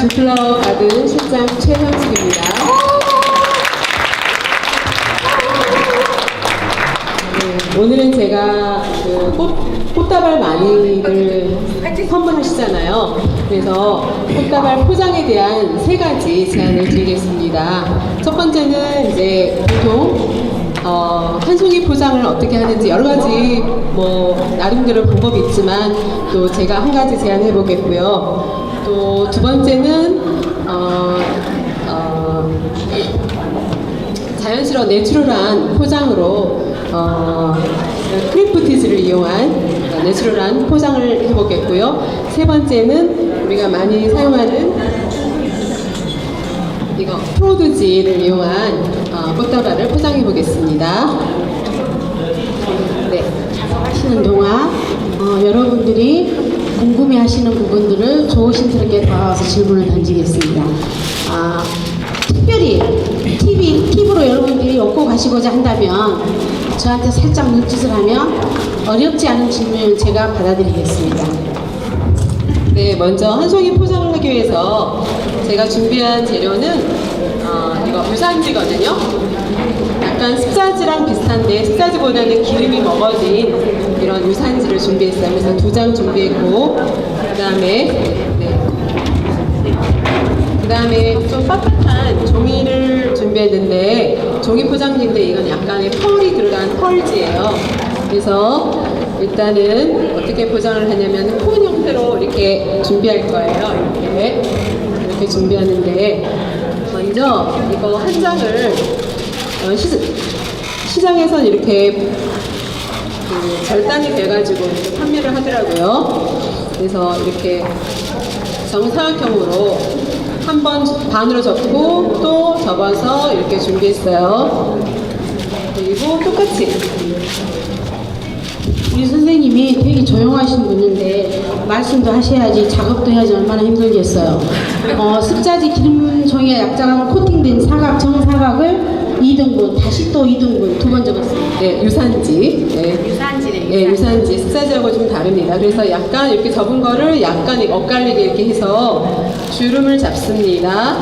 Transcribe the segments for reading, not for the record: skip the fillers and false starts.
주플라워 가든 실장 최현숙입니다. 네, 오늘은 제가 꽃다발 많이들 선물하시잖아요. 그래서 꽃다발 포장에 대한 3가지 제안을 드리겠습니다. 첫 번째는 이제 보통 한 송이 포장을 어떻게 하는지 여러 가지 나름대로 방법이 있지만 또 제가 한 가지 제안해 보겠고요. 또 두 번째는 자연스러운 내추럴한 포장으로 크래프티즈를 이용한 내추럴한 포장을 해보겠고요. 세 번째는 우리가 많이 사용하는 이거 프로드지를 이용한 꽃다발을 포장해 보겠습니다. 네, 작업하시는 동안 여러분들이 궁금해하시는 부분들을 조심스럽게 다가와서 질문을 던지겠습니다. 특별히 팁으로 여러분들이 얻고 가시고자 한다면 저한테 살짝 눈짓을 하면 어렵지 않은 질문을 제가 받아드리겠습니다. 네, 먼저 한 송이 포장을 하기 위해서 제가 준비한 재료는 이거 유산지거든요. 약간 습자지랑 비슷한데 습자지보다는 기름이 먹어진 이런 유산지를 준비했어요. 그래서 2장 준비했고, 그 다음에 좀 빳빳한 종이를 준비했는데, 종이 포장지인데 이건 약간의 펄이 들어간 펄지예요. 그래서 일단은 어떻게 포장을 하냐면 콘 형태로 이렇게 준비할 거예요. 이렇게 준비하는데, 먼저 이거 한 장을 시장에서 이렇게 절단이 돼가지고 이렇게 판매를 하더라고요. 그래서 이렇게 정사각형으로 한 번 반으로 접고 또 접어서 이렇게 준비했어요. 그리고 똑같이 우리 선생님이 되게 조용하신 분인데 말씀도 하셔야지 작업도 해야지 얼마나 힘들겠어요. 습자지 기름 종이에 약장으로 코팅된 사각, 정사각을 2등분, 다시 또 2등분 2번 접었습니다. 네, 유산지. 유산지네. 네, 유산지. 습자지하고 좀 다릅니다. 그래서 약간 이렇게 접은 거를 약간 엇갈리게 이렇게 해서 주름을 잡습니다.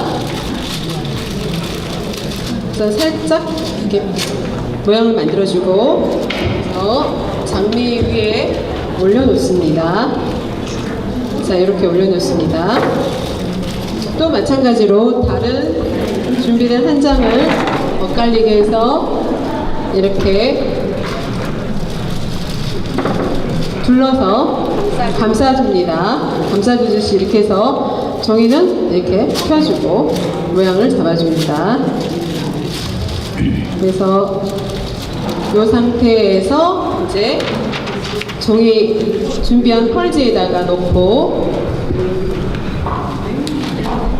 그래서 살짝 이렇게 모양을 만들어주고, 장미 위에 올려놓습니다. 자, 이렇게 올려놓습니다. 또 마찬가지로 다른 준비된 한 장을 엇갈리게 해서 이렇게 둘러서 감싸줍니다. 감싸주듯이 이렇게 해서 종이는 이렇게 펴주고 모양을 잡아줍니다. 그래서 이 상태에서 이제 종이 준비한 펄지에다가 놓고,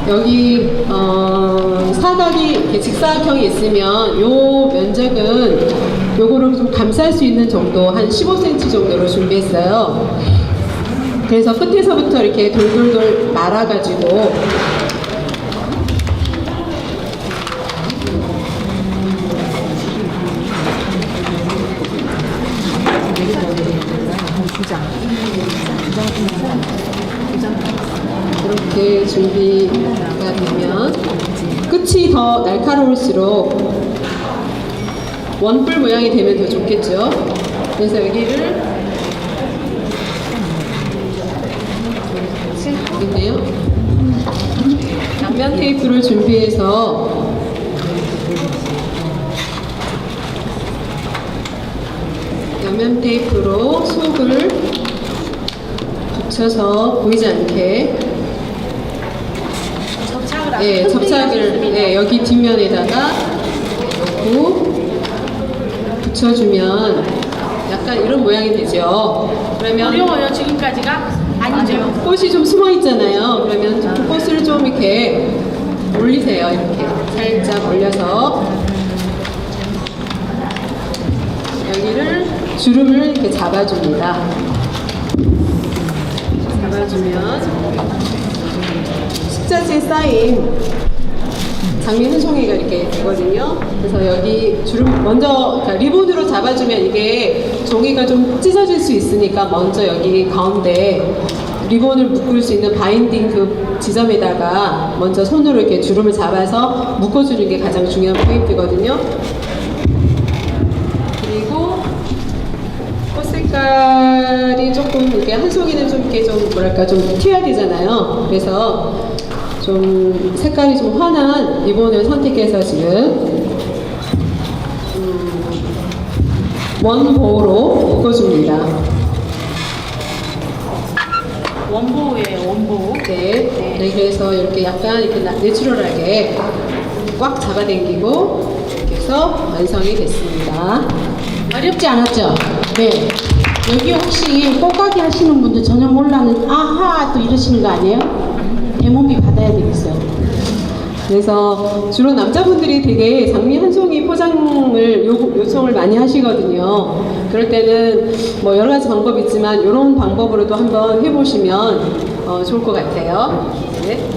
여기 사각이 이렇게 직사각형이 있으면 요 면적은 요거를 좀 감쌀 수 있는 정도, 한 15cm 정도로 준비했어요. 그래서 끝에서부터 이렇게 돌돌돌 말아가지고 이렇게 준비가 되면 끝이 더 날카로울수록 원뿔 모양이 되면 더 좋겠죠. 그래서 여기를 여기 있네요. 양면 테이프를 준비해서 양면 테이프로 속을 붙여서 보이지 않게 접착을 여기 뒷면에다가 놓고 붙여주면 약간 이런 모양이 되죠. 그러면 어려워요 지금까지가? 아니죠. 꽃이 좀 숨어 있잖아요. 그러면 그 꽃을 좀 이렇게 올리세요. 이렇게 살짝 올려서 여기를 주름을 이렇게 잡아줍니다. 잡아주면 십자지에 쌓인 장미 한 송이가 이렇게 되거든요. 그래서 여기 주름 먼저 리본으로 잡아주면 이게 종이가 좀 찢어질 수 있으니까 먼저 여기 가운데 리본을 묶을 수 있는 바인딩 그 지점에다가 먼저 손으로 이렇게 주름을 잡아서 묶어주는 게 가장 중요한 포인트거든요. 그리고 꽃 색깔이 조금 이렇게 한 송이는 좀 이렇게 좀 뭐랄까 좀 튀어야 되잖아요. 그래서 좀 색깔이 좀 환한 리본을 선택해서 지금 원보로 묶어줍니다. 원보예요, 원보. 네, 그래서 이렇게 약간 이렇게 내추럴하게 꽉 잡아당기고 이렇게 해서 완성이 됐습니다. 어렵지 않았죠? 네. 여기 혹시 꽃가게 하시는 분들 전혀 몰라는 아하 또 이러시는 거 아니에요? 대모비 받아야 되겠어요. 그래서 주로 남자분들이 되게 장미 한 송이 포장을 요청을 많이 하시거든요. 그럴 때는 뭐 여러 가지 방법이 있지만 이런 방법으로도 한번 해보시면 좋을 것 같아요. 네.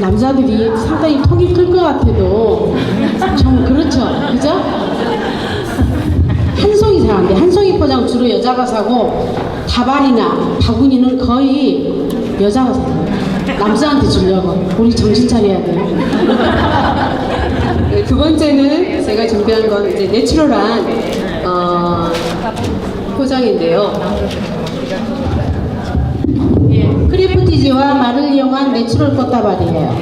남자들이 상당히 턱이 클 것 같아도 좀 그렇죠, 그죠? 한 송이 잘 안 돼. 한 송이 포장 주로 여자가 사고 다발이나 바구니는 거의 여자가 사요. 남자한테 주려고. 우리 정신 차려야 돼요. 네, 두 번째는 제가 준비한 건 이제 내추럴한 포장인데요. 크리프티지와 말을 이용한 내추럴 꽃다발이에요.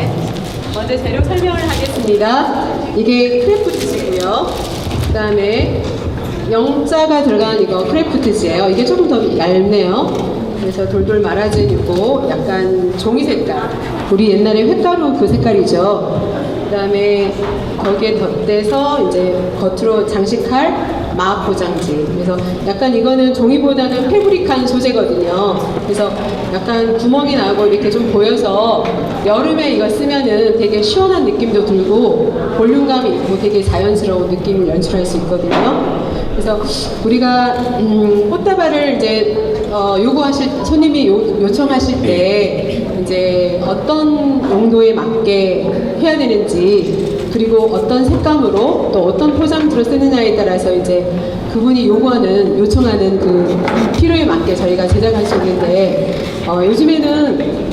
먼저 재료 설명을 하겠습니다. 이게 크래프트지고요. 그 다음에 영자가 들어간 이거 크래프트지예요. 이게 조금 더 얇네요. 그래서 돌돌 말아진 이고 약간 종이 색깔. 우리 옛날에 횟가루 그 색깔이죠. 그 다음에 거기에 덧대서 이제 겉으로 장식할 마 포장지. 그래서 약간 이거는 종이보다는 패브릭한 소재거든요. 그래서 약간 구멍이 나고 이렇게 좀 보여서 여름에 이거 쓰면은 되게 시원한 느낌도 들고 볼륨감이 있고 되게 자연스러운 느낌을 연출할 수 있거든요. 그래서 우리가 꽃다발을 이제 요구하실 손님이 요청하실 때 이제 어떤 용도에 맞게 해야 되는지 그리고 어떤 색감으로 또 어떤 포장지로 쓰느냐에 따라서 이제 그분이 요청하는 그 필요에 맞게 저희가 제작할 수 있는데 요즘에는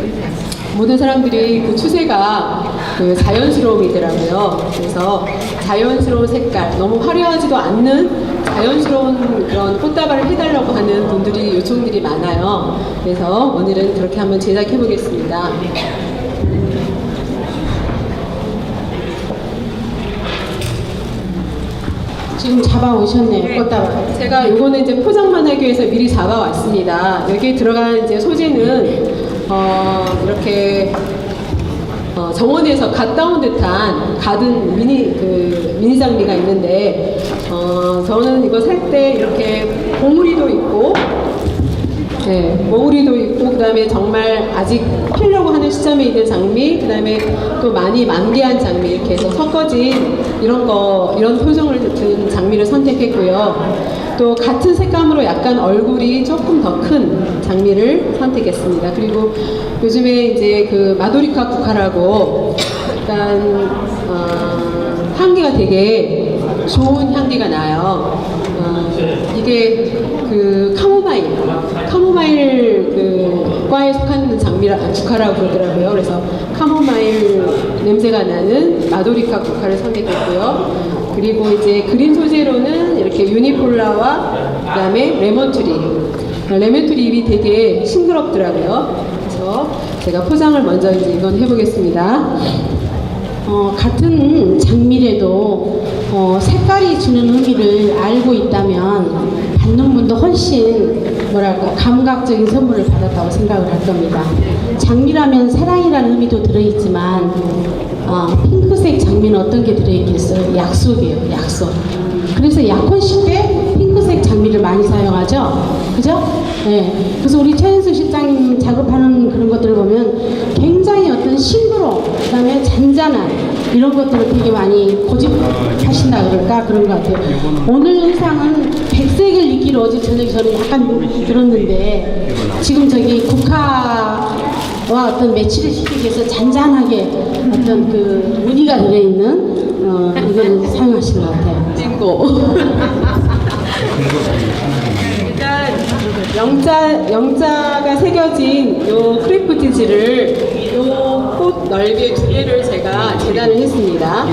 모든 사람들이 그 추세가 그 자연스러움이더라고요. 그래서 자연스러운 색깔, 너무 화려하지도 않는 자연스러운 그런 꽃다발을 해달라고 하는 분들이 요청들이 많아요. 그래서 오늘은 그렇게 한번 제작해 보겠습니다. 지금 잡아오셨네요, 꽃다발. 제가 요거는 이제 포장만 하기 위해서 미리 잡아왔습니다. 여기에 들어간 이제 소재는 이렇게 정원에서 갓 따온 듯한 가든 미니 장미가 있는데 저는 이거 살 때 이렇게 봉우리도 있고 네, 봉우리도 있고 그다음에 정말 아직 피려고 하는 시점에 있는 장미 그다음에 또 많이 만개한 장미 이렇게 해서 섞어진 이런 표정을 든 장미를 선택했고요. 또 같은 색감으로 약간 얼굴이 조금 더 큰 장미를 선택했습니다. 그리고 요즘에 이제 그 마도리카 국화라고 약간 향기가 되게 좋은 향기가 나요. 이게 그 카모마일 그 과에 속하는 국화라고 그러더라고요. 그래서 카모마일 냄새가 나는 마도리카 국화를 선택했고요. 그리고 이제 그린 소재로는 이렇게 유니폴라와 그다음에 레몬트리 잎이 되게 싱그럽더라고요. 그래서 제가 포장을 먼저 이제 이건 해보겠습니다. 같은 장미래도 색깔이 주는 의미를 알고 있다면 받는 분도 훨씬 뭐랄까 감각적인 선물을 받았다고 생각을 할 겁니다. 장미라면 사랑이라는 의미도 들어있지만 핑크색 장미는 어떤 게 들어있겠어요? 약속이에요, 약속. 그래서 약혼식 때 핑크색 장미를 많이 사용하죠? 그죠? 네. 그래서 우리 최현숙 실장님 작업하는 그런 것들을 보면 굉장히 어떤 싱그러움, 그 다음에 잔잔한 이런 것들을 되게 많이 고집하신다 그럴까? 그런 것 같아요. 오늘 의상은 백색을 입기로 어제 저녁에 저는 약간 들었는데 지금 저기 국화와 어떤 매치를 시키기 위해서 잔잔하게 어떤 그 무늬가 들어있는 이걸 사용하신 것 같아요. 빙고. 일단 영자가 새겨진 요 크래프티지를 요 꽃 넓이의 두 개를 제가 재단을 했습니다.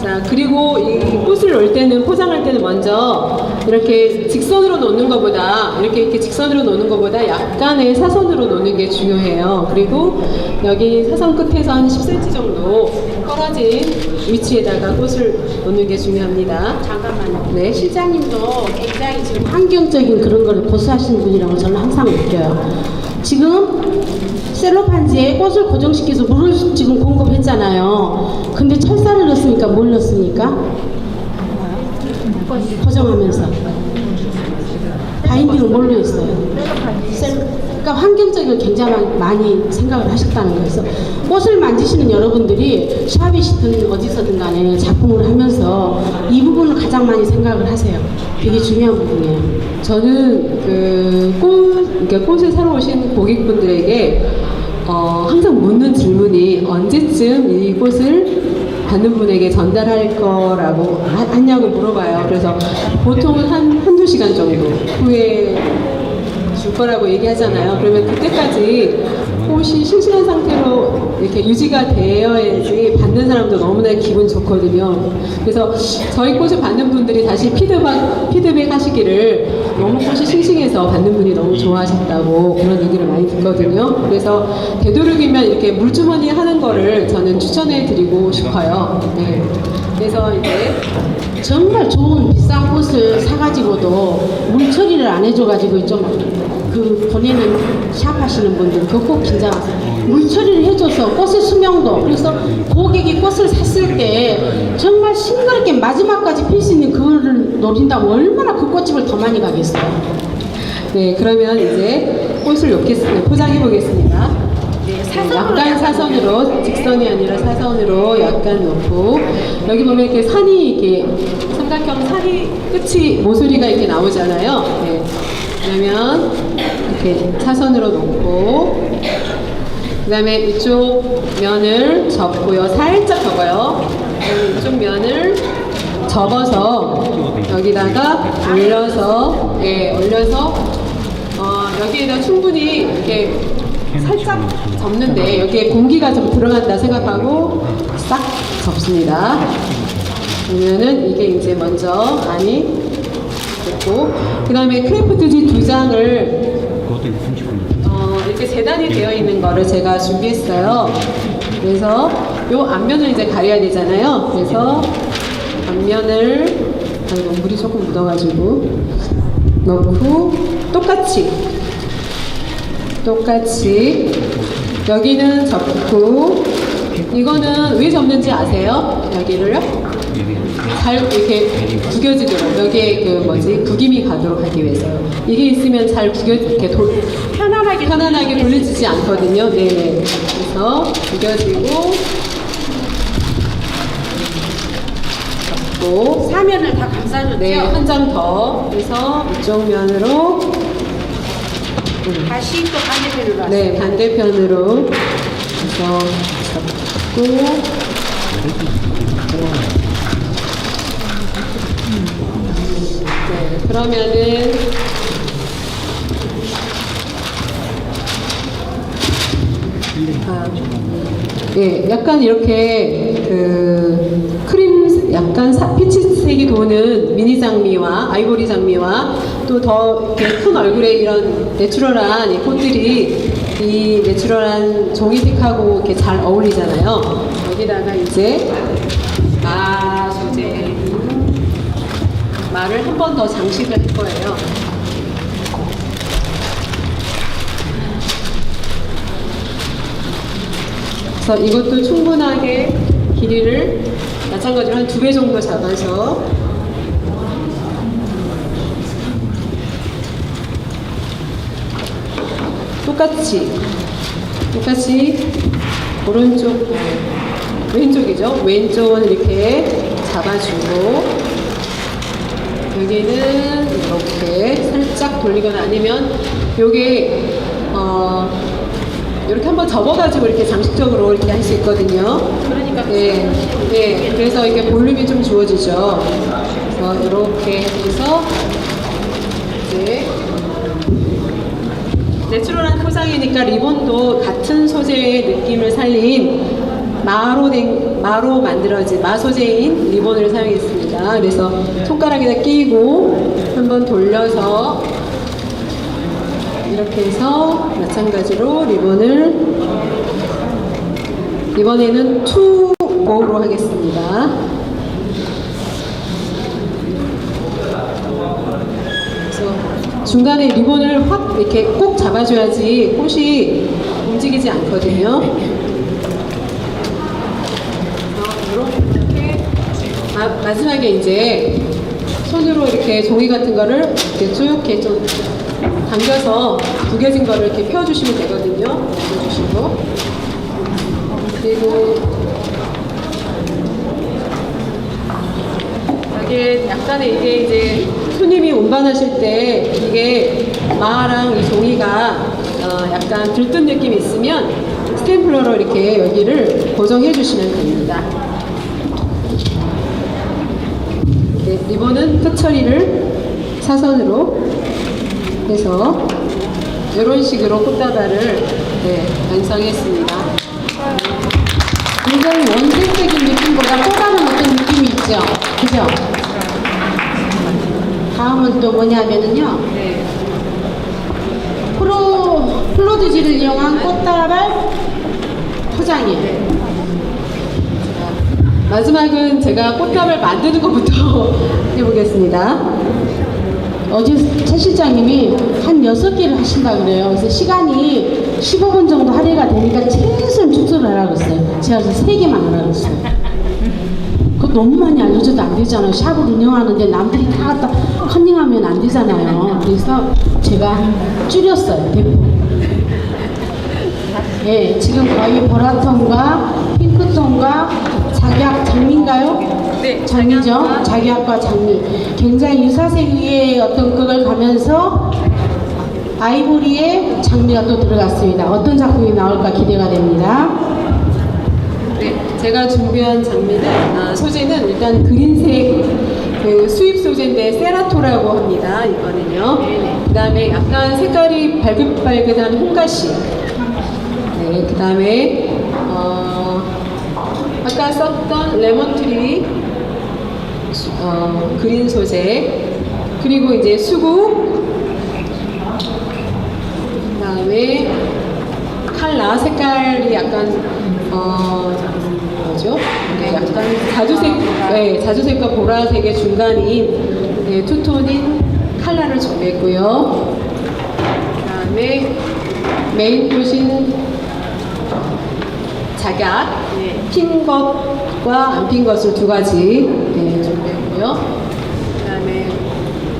자, 그리고 이 꽃을 놓을 때는, 포장할 때는 먼저 이렇게 직선으로 놓는 것보다, 이렇게 직선으로 놓는 것보다 약간의 사선으로 놓는 게 중요해요. 그리고 여기 사선 끝에서 한 10cm 정도 떨어진 위치에다가 꽃을 놓는 게 중요합니다. 잠깐만요. 네. 실장님도 굉장히 지금 환경적인 그런 걸 고수하시는 분이라고 저는 항상 느껴요. 지금 셀로판지에 꽃을 고정시켜서 물을 지금 공급했잖아요. 근데 철사를 넣었으니까 뭘 넣었습니까? 고정하면서. 바인딩을 뭘로 했어요? 그러니까 환경적인 걸 굉장히 많이 생각을 하셨다는 거예요. 꽃을 만지시는 여러분들이 샵이시든 어디서든 간에 작품을 하면서 이 부분을 가장 많이 생각을 하세요. 되게 중요한 부분이에요. 저는 그러니까 꽃을 사러 오신 고객분들에게 항상 묻는 질문이 언제쯤 이 꽃을 받는 분에게 전달할 거라고 하냐고 물어봐요. 그래서 보통은 한두 시간 정도 후에 줄 거라고 얘기하잖아요. 그러면 그때까지 꽃이 싱싱한 상태로 이렇게 유지가 되어야지 받는 사람도 너무나 기분 좋거든요. 그래서 저희 꽃을 받는 분들이 다시 피드백 하시기를 너무 꽃이 싱싱해서 받는 분이 너무 좋아하셨다고 그런 얘기를 많이 듣거든요. 그래서 되도록이면 이렇게 물주머니 하는 거를 저는 추천해 드리고 싶어요. 네. 그래서 이제 정말 좋은 비싼 꽃을 사가지고도 물 처리를 안 해줘가지고 좀 보내는 샵 하시는 분들 그거 꼭 긴장하세요. 물 처리를 해줘서 꽃의 수명도, 그래서 고객이 꽃을 샀을 때 정말 싱그럽게 마지막까지 필 수 있는 그거를 노린다면 얼마나 그 꽃집을 더 많이 가겠어요. 네, 그러면 이제 꽃을 포장해 보겠습니다. 약간 사선으로, 직선이 아니라 사선으로 약간 놓고, 여기 보면 이렇게 산이, 이렇게 삼각형 산이 끝이 모서리가 이렇게 나오잖아요. 네. 그러면 이렇게 사선으로 놓고, 그 다음에 이쪽 면을 접고요. 살짝 접어요. 이쪽 면을 접어서 여기다가 올려서, 여기에다 충분히 이렇게 살짝 접는데 여기에 공기가 좀 들어간다 생각하고 싹 접습니다. 그러면은 이게 이제 먼저 안이 됐고, 그 다음에 크래프트지 2장을 이렇게 재단이 되어 있는 거를 제가 준비했어요. 그래서 요 앞면을 이제 가려야 되잖아요. 그래서 앞면을, 물이 조금 묻어가지고 넣고 똑같이 여기는 접고, 이거는 왜 접는지 아세요? 여기를요? 잘 이렇게 구겨지도록, 여기에 구김이 가도록 하기 위해서요. 이게 있으면 잘 이렇게 편안하게 돌려지지 않거든요. 네. 그래서 구겨지고, 접고, 사면을 다 감싸줬죠? 네, 한 장 더. 그래서 이쪽 면으로, 다시 또 반대편으로 하세요. 네, 반대편으로 해서 접고, 네, 그러면은 예, 약간 이렇게 크림, 약간 피치색이 도는 미니 장미와 아이보리 장미와 또 더 큰 얼굴에 이런 내추럴한 이 꽃들이 이 내추럴한 종이색하고 이렇게 잘 어울리잖아요. 여기다가 이제 말을 한 번 더 장식을 할 거예요. 그래서 이것도 충분하게 길이를 마찬가지로 한 2배 정도 잡아서 똑같이 오른쪽, 왼쪽이죠. 왼쪽은 이렇게 잡아주고, 여기는 이렇게 살짝 돌리거나 아니면 요게 이렇게 한번 접어가지고 이렇게 장식적으로 이렇게 할 수 있거든요. 그러니까 네. 그래서 이게 볼륨이 좀 주어지죠. 그래서 이렇게 해서 이제 내추럴한 포장이니까 리본도 같은 소재의 느낌을 살린 마로 만들어진 마 소재인 리본을 사용했습니다. 그래서 손가락에다 끼고 한번 돌려서 이렇게 해서 마찬가지로 리본을 이번에는 투고로 하겠습니다. 그래서 중간에 리본을 확 이렇게 꼭 잡아줘야지 꽃이 움직이지 않거든요. 이렇게 마지막에 이제 손으로 이렇게 종이 같은 거를 이렇게 쭉 이렇게 좀 당겨서 구겨진 거를 이렇게 펴주시면 되거든요. 펴주시고 그리고 이게 약간의 이게 이제 손님이 운반하실 때 이게 마랑 이 종이가 약간 들뜬 느낌이 있으면 스탬플러로 이렇게 여기를 고정해 주시면 됩니다. 네, 리본은 끝 처리를 사선으로 해서 이런 식으로 꽃다발을 완성했습니다. 굉장히 원색적인 느낌보다 또 다른 어떤 느낌이 있죠? 그죠? 다음은 또 뭐냐면은요. 네. 플로드지를 이용한 꽃다발 포장이에요. 마지막은 제가 꽃다발 만드는 것부터 해보겠습니다. 어제 최 실장님이 한 6개를 하신다 그래요. 그래서 시간이 15분 정도 할애가 되니까 최소한 축소를 하라고 했어요. 제가 그래서 3개만 하라고 했어요. 그거 너무 많이 알려줘도 안 되잖아요. 샵을 운영하는데 남들이 다 갖다 컨닝하면 안 되잖아요. 그래서 제가 줄였어요. 대폭. 예, 지금 거의 보라톤과 핑크톤과 작약 장미인가요? 네, 장미죠. 작약과 장미. 굉장히 유사색 위에 어떤 그걸 가면서 아이보리에 장미가 또 들어갔습니다. 어떤 작품이 나올까 기대가 됩니다. 네, 제가 준비한 장미는 소재는 일단 그린색 그 수입 소재인데 세라토라고 합니다. 이거는요. 그 다음에 약간 색깔이 발긋발긋한 홍가시. 네, 그 다음에 아까 썼던 레몬트리 그린 소재, 그리고 이제 수국, 그 다음에 칼라 색깔이 약간 뭐죠? 네, 약간 자주색과 보라색의 중간인 투톤인 칼라를 준비했고요. 그 다음에 메인 꽃인 작약, 핀 것과 안 핀 것을 2가지 준비했고요. 그다음에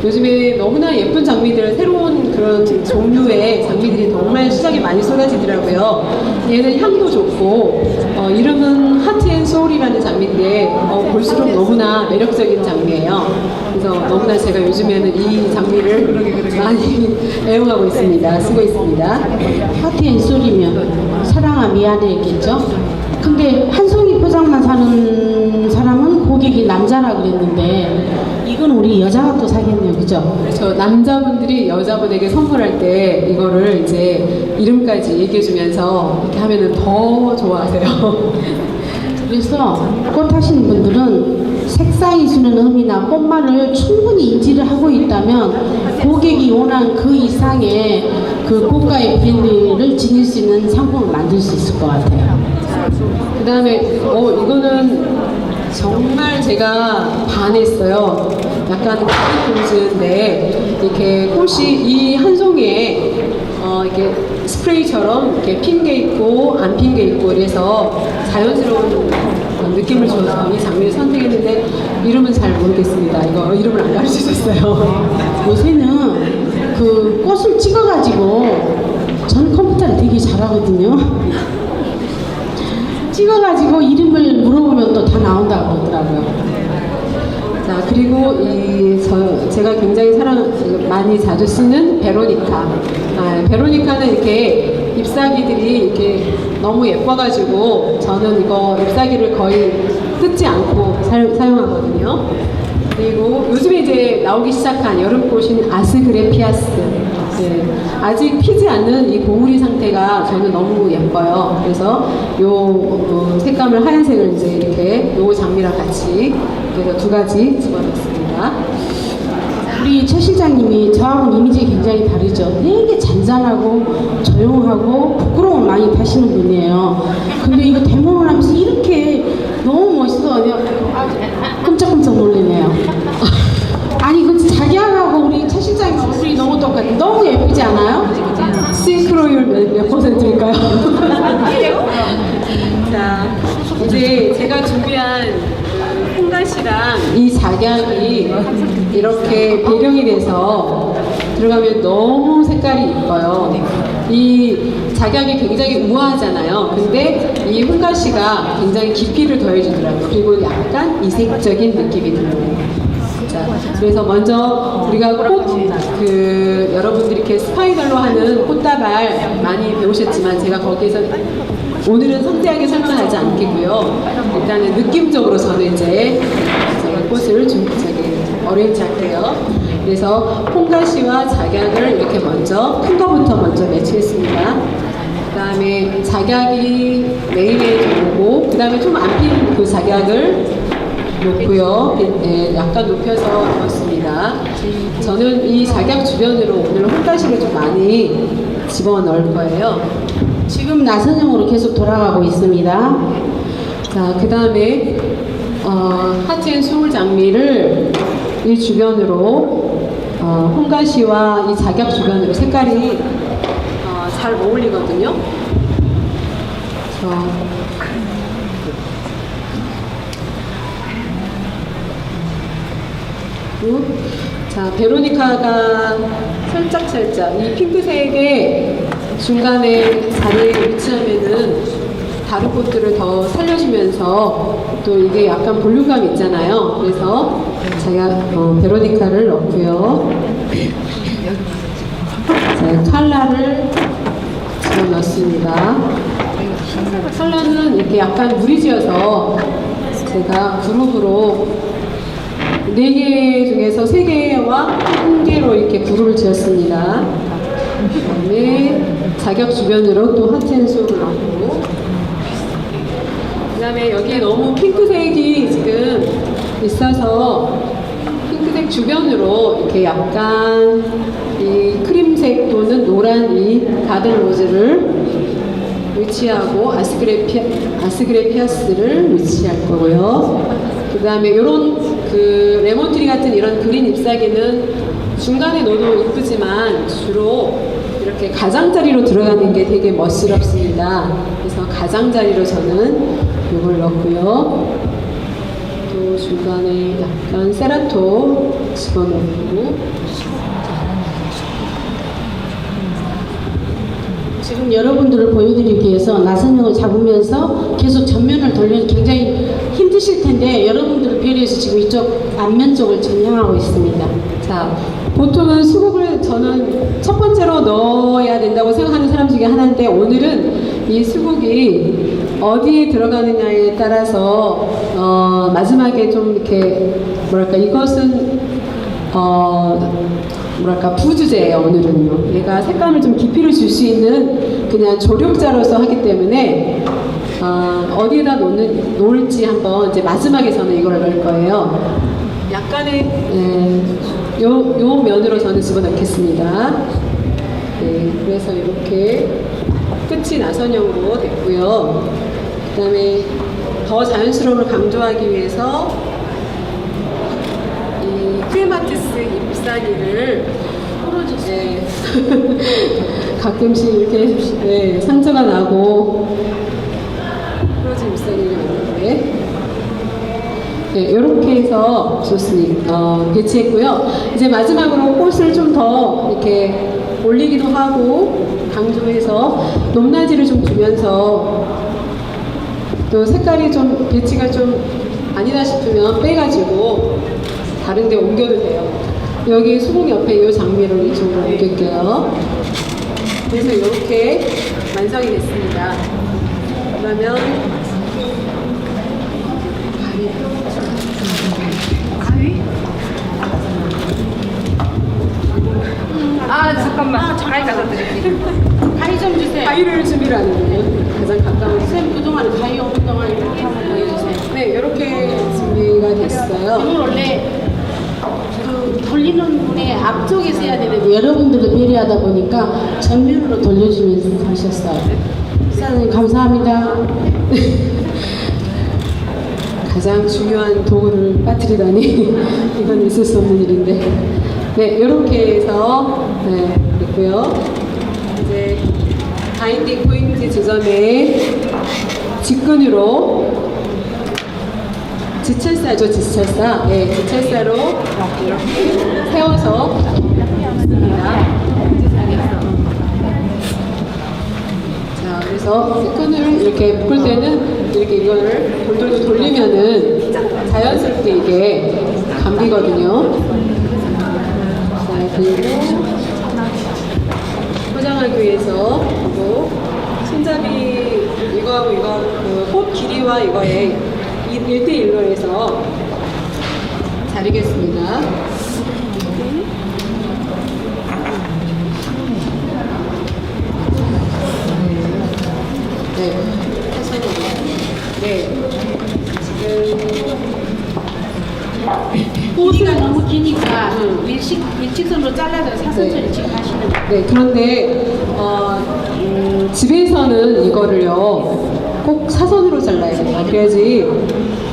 요즘에 너무나 예쁜 장미들, 새로운 그런 종류의 장미들이 정말 시장에 많이 쏟아지더라고요. 얘는 향도 좋고 이름은 하트앤소울이라는 장미인데 볼수록 너무나 매력적인 장미예요. 그래서 너무나 제가 요즘에는 이 장미를 많이 애용하고 있습니다. 쓰고 있습니다. 하트앤소울이면 사랑아 미안해겠죠? 근데 한 송이 포장만 사는 사람은 고객이 남자라 그랬는데 이건 우리 여자가 또 사겠네요. 그죠? 그렇죠. 남자분들이 여자분에게 선물할 때 이거를 이제 이름까지 얘기해주면서 이렇게 하면은 더 좋아하세요. 그래서 꽃 하시는 분들은 색상이 주는 의미나 꽃말을 충분히 인지를 하고 있다면 고객이 원하는 그 이상의 그 고가의 브랜드를 지닐 수 있는 상품을 만들 수 있을 것 같아요. 그 다음에 이거는 정말 제가 반했어요. 약간 공주인데 이렇게 꽃이 이 한 송이에 이렇게 스프레이처럼 이렇게 핀 게 있고 안 핀 게 있고 이래서 자연스러운 느낌을 줘서 이 장미를 선택했는데 이름은 잘 모르겠습니다. 이거 이름을 안 가르쳐줬어요. 요새는 그 꽃을 찍어가지고 전 컴퓨터를 되게 잘하거든요. 찍어가지고 이름을 물어보면 또 다 나온다고 그러더라고요. 자, 그리고 제가 굉장히 많이 자주 쓰는 베로니카. 베로니카는 이렇게 잎사귀들이 이렇게 너무 예뻐가지고 저는 이거 잎사귀를 거의 뜯지 않고 사용하거든요. 그리고 요즘에 이제 나오기 시작한 여름꽃인 아스그레피아스. 네, 아직 피지 않는 이 봉우리 상태가 저는 너무 예뻐요. 그래서 요 색감을 하얀색을 이제 이렇게 요 장미랑 같이 그래서 두 가지 집어넣습니다. 우리 최 실장님이 저하고는 이미지가 굉장히 다르죠. 되게 잔잔하고 조용하고 부끄러움을 많이 타시는 분이에요. 근데 이거 데모를 하면서 이렇게 너무 멋있어. 내가 깜짝깜짝 놀라네요. 아니 그 자기하고 우리 최 실장님 얼굴이 너무 똑같아. 너무 예쁘지 않아요? 싱크로율 몇 퍼센트일까요? 자, 이제 제가 준비한 홍가시랑 이 작약이 이렇게 배경이 돼서 들어가면 너무 색깔이 이뻐요. 이 작약이 굉장히 우아하잖아요. 근데 이 홍가시가 굉장히 깊이를 더해주더라고요. 그리고 약간 이색적인 느낌이 들어요. 자, 그래서 먼저 우리가 여러분들이 이렇게 스파이럴로 하는 꽃다발 많이 배우셨지만 제가 거기에서 오늘은 상세하게 설명하지 않겠고요. 일단은 느낌적으로 저는 이제 제가 꽃을 어레인지 할게요. 그래서 홍가시와 작약을 이렇게 먼저 큰 거부터 먼저 매치했습니다. 그 다음에 작약이 메인에 좀 오고 그 다음에 좀 안 피는 그 작약을 놓고요. 네, 약간 높여서 넣었습니다. 저는 이 작약 주변으로 오늘 홍가시를 좀 많이 집어넣을 거예요. 지금 나선형으로 계속 돌아가고 있습니다. 자, 그 다음에 하트앤 소울 장미를 이 주변으로 홍가시와 이 작약 주변으로 색깔이 잘 어울리거든요. 자, 베로니카가 살짝 이 핑크색의 중간에 자리에 위치하면은 다른 꽃들을 더 살려주면서 또 이게 약간 볼륨감이 있잖아요. 그래서 제가 베로니카를 넣고요. 자, 칼라를 집어넣습니다. 칼라는 이렇게 약간 무리지어서 제가 그룹으로 4개 중에서 3개와 1개로 이렇게 그룹을 지었습니다. 그 다음에 작약 주변으로 또 하트앤소울을 넣고 그 다음에 여기에 너무 핑크색이 지금 있어서 핑크색 주변으로 이렇게 약간 이 크림색 또는 노란 이 가든 로즈를 위치하고 아스그레피아스를 위치할 거고요. 그 다음에 이런 그 레몬트리 같은 이런 그린 잎사귀는 중간에 넣어도 이쁘지만 주로 이렇게 가장자리로 들어가는 게 되게 멋스럽습니다. 그래서 가장자리로 저는 이걸 넣고요. 또 중간에 약간 세라토 집어넣고 지금 여러분들을 보여드리기 위해서 나선형을 잡으면서 계속 전면을 돌려 굉장히 힘드실 텐데 여러분들을 배려해서 지금 이쪽 앞면 쪽을 전향하고 있습니다. 자, 보통은 수국을 저는 첫 번째로 넣어야 된다고 생각하는 사람 중에 하나인데 오늘은 이 수국이 어디에 들어가느냐에 따라서 마지막에 좀 이렇게 뭐랄까 이것은 뭐랄까 부주제예요. 오늘은요. 얘가 색감을 좀 깊이를 줄 수 있는 그냥 조력자로서 하기 때문에 어디에다 놓을지 한번 이제 마지막에 저는 이걸 넣을 거예요. 약간의 요 면으로 저는 집어넣겠습니다. 네, 그래서 이렇게 끝이 나선형으로 됐고요. 그 다음에 더 자연스러움을 강조하기 위해서 이 크레마티스 잎사귀를 가끔씩 이렇게 상처가 나고 부러진 잎사귀를 만드는데 이렇게 해서 좋습니다. 배치했고요. 이제 마지막으로 꽃을 좀 더 이렇게 올리기도 하고 강조해서 높낮이를 좀 주면서 또 색깔이 좀 배치가 좀 아니다 싶으면 빼가지고 다른 데 옮겨도 돼요. 여기 수국 옆에 이 장미를 이쪽으로 옮길게요. 그래서 이렇게 완성이 됐습니다. 그러면 가위? 잠깐만. 가위 갖다 드릴게요. 가위 좀 주세요. 가위를 준비를 하는 거예요. 가장 가까운 선생님 그동안 가위 없는 동안 이렇게 한번 보여주세요. 네, 이렇게 준비가 됐어요. 이건 원래 그 돌리는 분의 앞쪽에서 해야 되는데 여러분들도 배려하다 보니까 전면으로 돌려주면서 하셨어요. 사장님 감사합니다. 가장 중요한 도구를 빠뜨리다니 이건 있을 수 없는 일인데 네 이렇게 해서 네 있고요. 이제 바인딩 포인트 지점에 직근으로 지철사죠. 지철사. 네, 지철사로 이렇게 세워서 있습니다. 자, 그래서 이제 끈을 이렇게 묶을 때는 이렇게 이거를 돌돌돌 돌리면은 자연스럽게 이게 감기거든요. 자, 그리고 포장하기 위해서 그리고 손잡이 이거하고 이거 그꽃 길이와 이거의 1대1로 해서 자르겠습니다. 네. 네. 지금 꽃이 너무 기니까 일직선으로 잘라서 사선처럼 지금 하시는 거예요. 네, 그런데 집에서는 이거를요 꼭 사선으로 잘라야 돼요. 그래야지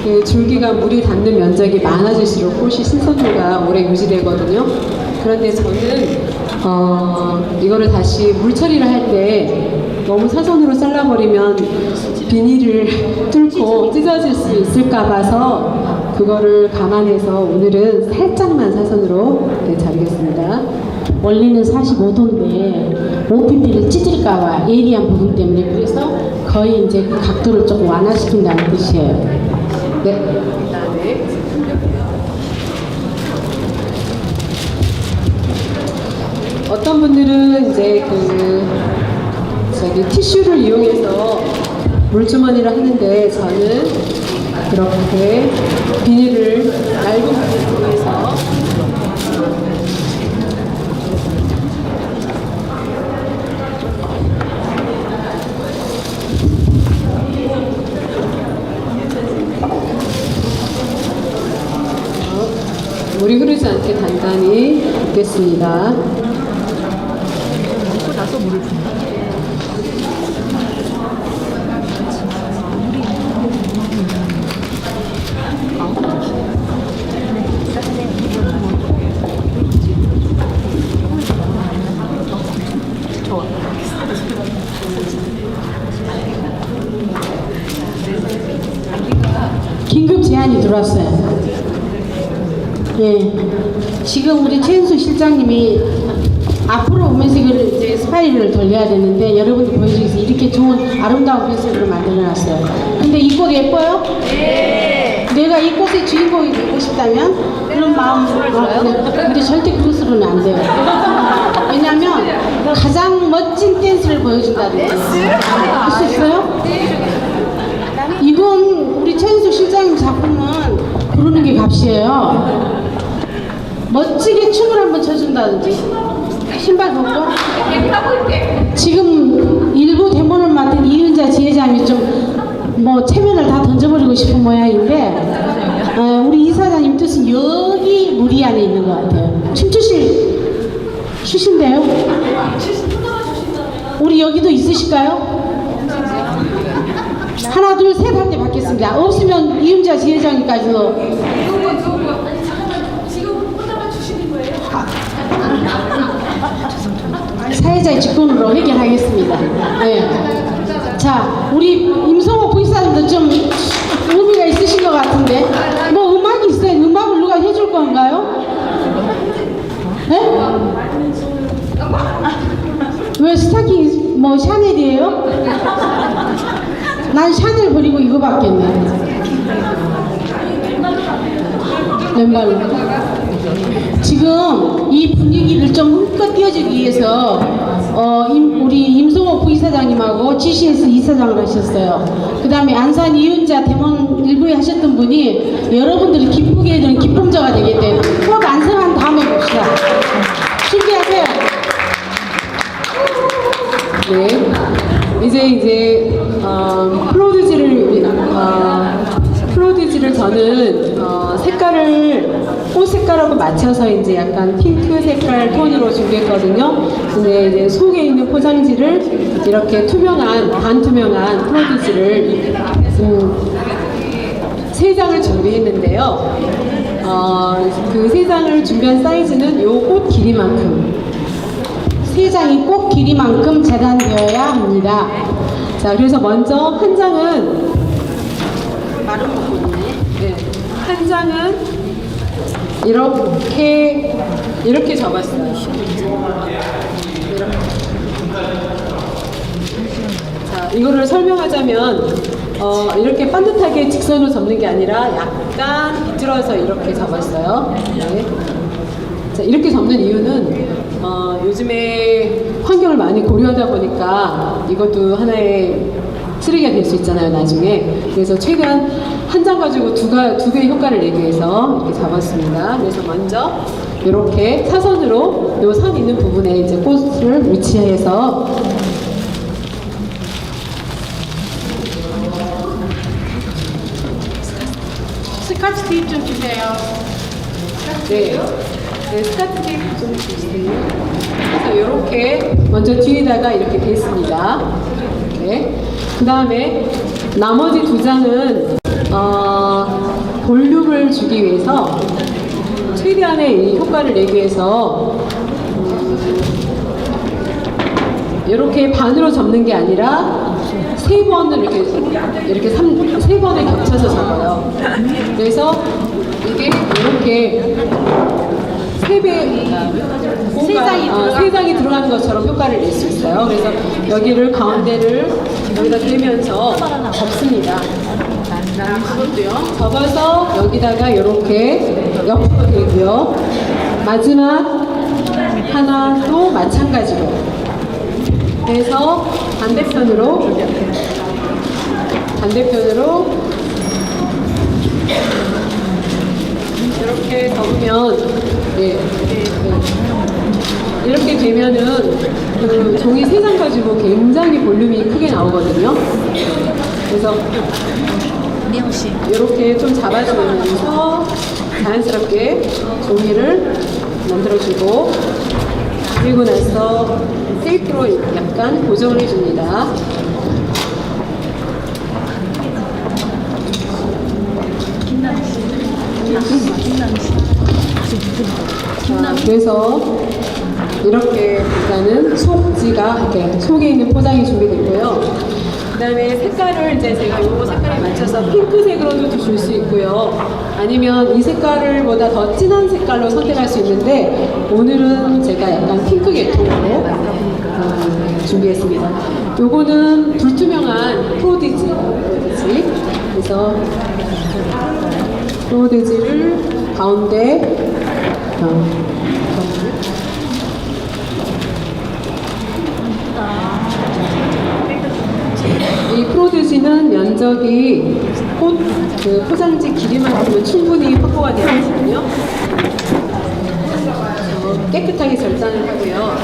그 줄기가 물이 닿는 면적이 많아질수록 꽃이 신선도가 오래 유지되거든요. 그런데 저는 이거를 다시 물 처리를 할 때 너무 사선으로 잘라버리면 비닐을 뚫고 찢어질 수 있을까 봐서 그거를 감안해서 오늘은 살짝만 사선으로 네, 자르겠습니다. 원래는 45도인데 OPP를 찢을까봐 예리한 부분 때문에 그래서 거의 이제 그 각도를 조금 완화시킨다는 뜻이에요. 네. 그다음에 어떤 분들은 이제 티슈를 이용해서 물주머니를 하는데 저는 이렇게 비닐을 얇은 부분을 통해서 물이 흐르지 않게 단단히 붓겠습니다. 먹고 나서 물을 붓나? 긴급 제안이 들어왔어요. 예. 지금 우리 최은수 실장님이 앞으로 오면서 이걸 이제 스파이를 돌려야 되는데 여러분들 보여주기 위해서 이렇게 좋은 아름다운 펜슬을 만들어놨어요. 근데 이 꽃 예뻐요? 네. 내가 이 꽃의 주인공이 되고 싶다면 그런 마음. 근데 절대 그것으로는 안 돼요. 왜냐면 가장 멋진 댄스를 보여준다든지. 할 수 있어요? 이건 우리 최은수 실장님 작품은 부르는 게 값이에요. 멋지게 춤을 한번 춰준다든지. 신발 벗고. 지금 일부 대본을 맡은 이은자 지회장이 좀 뭐 체면을 다 던져버리고 싶은 모양인데 우리 이사장님 뜻은 여기 무리 안에 있는 것 같아요. 춤추신대요? 우리 여기도 있으실까요? 하나 둘 셋 할 때 받겠습니다. 없으면 이은자 지회장님까지도. 사회자의 직권으로 해결하겠습니다. 네. 자, 우리 임성호 부이사님도 좀 의미가 있으신 것 같은데 뭐 음악이 있어요? 음악을 누가 해줄 건가요? 네? 왜 스타킹 뭐 샤넬이에요? 난 샤넬 버리고 이거 받겠네. 왼발로. 지금 이 분위기를 좀 흠껏 띄워주기 위해서 우리 임성호 부이사장님하고 GCS 이사장을 하셨어요. 그 다음에 안산 이윤자 대본 일부에 하셨던 분이 여러분들이 기쁘게 해주는 기쁨자가 되기 때문에 꼭 안성한 다음에 봅시다. 준비하세요. 네. 이제 플로디지를 저는 꽃 색깔하고 맞춰서 이제 약간 핑크 색깔 톤으로 준비했거든요. 근데 이제 속에 있는 포장지를 이렇게 반투명한 플로디지를 3장을 준비했는데요. 그 3장을 준비한 사이즈는 요 꽃 길이만큼. 3장이 꼭 길이만큼 재단되어야 합니다. 자, 그래서 먼저 한 장은 마른 거거든요. 네, 한 장은 이렇게 접었어요. 자, 이거를 설명하자면 이렇게 반듯하게 직선으로 접는 게 아니라 약간 비틀어서 이렇게 접었어요. 네. 자, 이렇게 접는 이유는 요즘에 환경을 많이 고려하다 보니까 이것도 하나의 쓰레기가 될 수 있잖아요, 나중에. 그래서 최대한 한 장 가지고 두 배의 효과를 내기 위해서 이렇게 잡았습니다. 그래서 먼저 이렇게 사선으로 요 선 있는 부분에 이제 꽃을 위치해서 스카치 테이프 좀 주세요. 네, 스카트 테이프 좀 주세요. 그래서 이렇게 먼저 뒤에다가 이렇게 댔습니다. 네. 그 다음에 나머지 2장은 볼륨을 주기 위해서 최대한의 이 효과를 내기 위해서 이렇게 반으로 접는 게 아니라 3번을 이렇게 3번을 겹쳐서 접어요. 그래서 이게 이렇게 3 장이 들어가는 것처럼 효과를 낼 수 있어요. 그래서 여기를 가운데를 여기다 대면서 접습니다. 접어서 여기다가 이렇게 옆으로 대고요. 마지막 하나도 마찬가지로 해서 반대편으로 이렇게 접으면 이렇게 되면은 그 종이 3장 가지고 굉장히 볼륨이 크게 나오거든요. 그래서 이렇게 좀 잡아주면서 자연스럽게 종이를 만들어주고, 그리고 나서 테이프로 약간 고정을 해줍니다. 그래서 이렇게 일단은 속에 있는 포장이 준비됐고요. 그 다음에 색깔을 이제 제가 이 색깔에 맞춰서 핑크색으로도 줄 수 있고요. 아니면 이 색깔보다 더 진한 색깔로 선택할 수 있는데, 오늘은 제가 약간 핑크 계통으로 준비했습니다. 요거는 불투명한 프로디지. 그래서 프로디지를 가운데 이 프로듀시는 면적이 그 포장지 길이만큼은 충분히 확보가 되어 있거든요. 깨끗하게 절단을 하고요.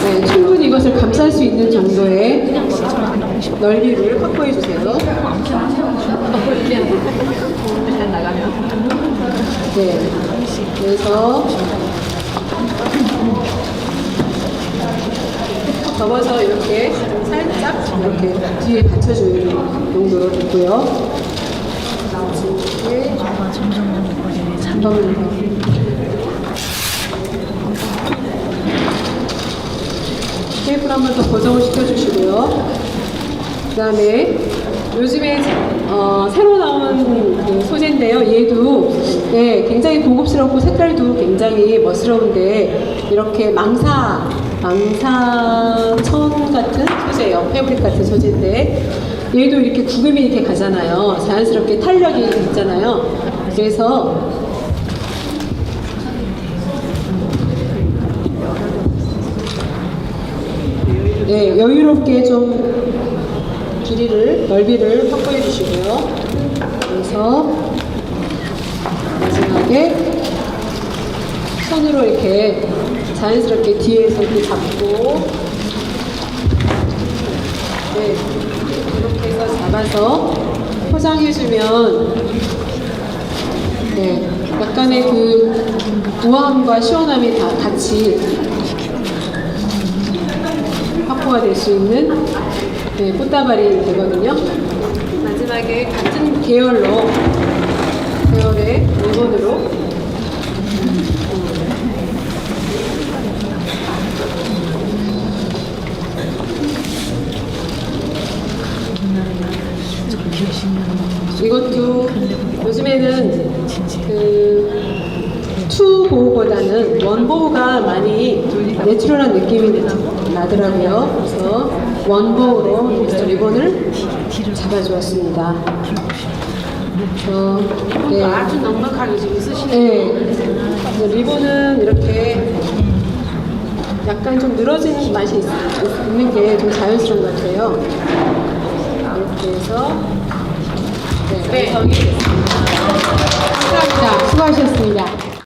네, 충분히 이것을 감쌀 수 있는 정도의 넓이를 확보해 주세요. 네, 그래서 접어서 이렇게 살짝 이렇게 뒤에 받쳐주는 용도로 됐고요. 이렇게 테이프를 한 번 더 고정을 시켜주시고요. 그 다음에 요즘에 새로 나온 그 소재인데요. 얘도 굉장히 고급스럽고 색깔도 굉장히 멋스러운데, 이렇게 망사천 같은 소재예요. 패브릭 같은 소재인데, 얘도 이렇게 구김이 이렇게 가잖아요. 자연스럽게 탄력이 있잖아요. 그래서 여유롭게 좀 넓이를 확보해 주시고요. 그래서 마지막에 손으로 이렇게 자연스럽게 뒤에서 이렇게 잡고, 네, 이렇게 해서 잡아서 포장해주면, 네, 약간의 그 우아함과 시원함이 다 같이 확보가 될 수 있는, 네, 꽃다발이 되거든요. 마지막에 같은 계열의 리본으로 이것도 요즘에는 그 투보호보다는 원보호가 많이 내추럴한 느낌이 나더라고요. 그래서 원보호로 리본을 잡아주었습니다. 네. 아주 넉넉하게 지금 쓰시는 네. 그래서 리본은 이렇게 약간 좀 늘어지는 맛이 있는 게 좀 자연스러운 것 같아요. 이렇게 해서 네, 완성이 됐습니다. 감사합니다. 수고하셨습니다.